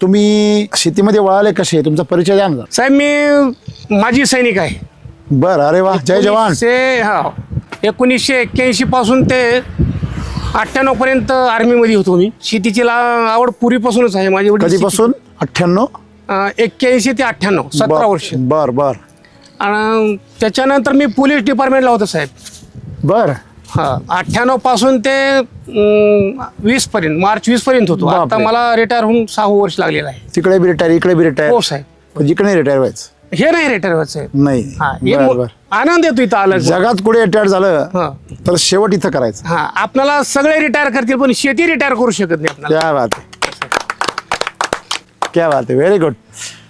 तुम्ही शेतीमध्ये वळाले कसे, तुमचा परिचय द्या ना. साहेब मी माजी सैनिक आहे. बर, अरे वा, जय जवान. 1981 पासून ते 98 पर्यंत आर्मीमध्ये होतो मी. शेतीची आवड पूर्वीपासूनच आहे माझी. कधीपासून? 98? 81 ते 98, 17 वर्ष. बर बर. आणि त्याच्यानंतर मी पोलीस डिपार्टमेंटला होतो साहेब. बर. 98 पासून ते 20 पर्यंत, मार्च 20 पर्यंत होतो. बापरे. आता मला रिटायर होऊन 6 वर्ष लागलेलं आहे. तिकडे बी रिटायर, इकडे बी रिटायर? हो साहेब. इकडे नाही रिटायर व्हायचं? हे नाही रिटायर व्हायचं साहेब. नाही. बर बर. आनंद येतो इथं आलं. जगात कुठे रिटायर झालं तर शेवट इथं करायचं. आपल्याला सगळे रिटायर करतील पण शेती रिटायर करू शकत नाही आपल्याला. क्या बात आहे, क्या बात आहे, व्हेरी गुड.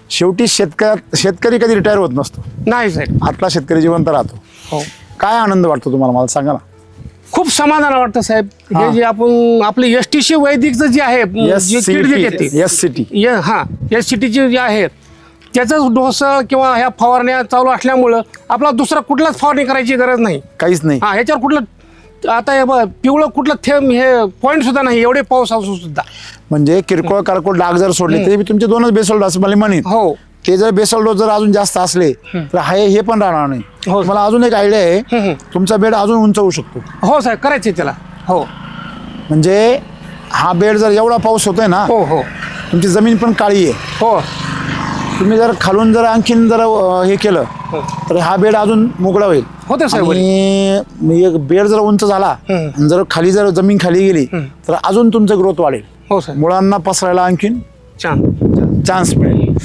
शेवटी शेतकरी कधी रिटायर होत नसतो. नाही साहेब. आपला शेतकरी जिवंत राहतो. हो. काय आनंद वाटतो तुम्हाला, मला सांगा ना. खूप समाधान वाटतं साहेब. हे जे आपण आपले STC वैदिकचं जे आहे, जे किट देते ते SCT जे आहे त्याचाच डोस किंवा ह्या फवारण्या चालू असल्यामुळं आपला दुसरा कुठलाच फवारणी करायची गरज नाही. काहीच नाही. ह्याच्यावर कुठलं आता हे पिवळं कुठलं थेंब हे पॉईंट सुद्धा नाही, एवढे पाऊस असून सुद्धा. म्हणजे किरकोळ कारकोळ डाग जर सोडले तरी तुमचे 2च बेसल डोस मला म्हणेन. हो. ते जर बेसल डोस जर अजून जास्त असले तर हे पण राहणार नाही. हो. मला अजून एक आयडिया आहे, तुमचा बेड अजून उंच होऊ शकतो. हो साहेब, करायचे त्याला. हो. म्हणजे हा बेड जर एवढा पाऊस होतोय ना, हो हो, तुमची जमीन पण काळी आहे. हो. तुम्ही जर खालून जर आणखीन जर हे केलं तर हा बेड अजून मोकळा होईल. होते साहेब. आणि एक बेड जर उंच झाला आणि जर खाली जर जमीन खाली गेली तर अजून तुमचं ग्रोथ वाढेल. हो साहेब. मुळांना पसरायला आणखीन छान चान्स मिळेल.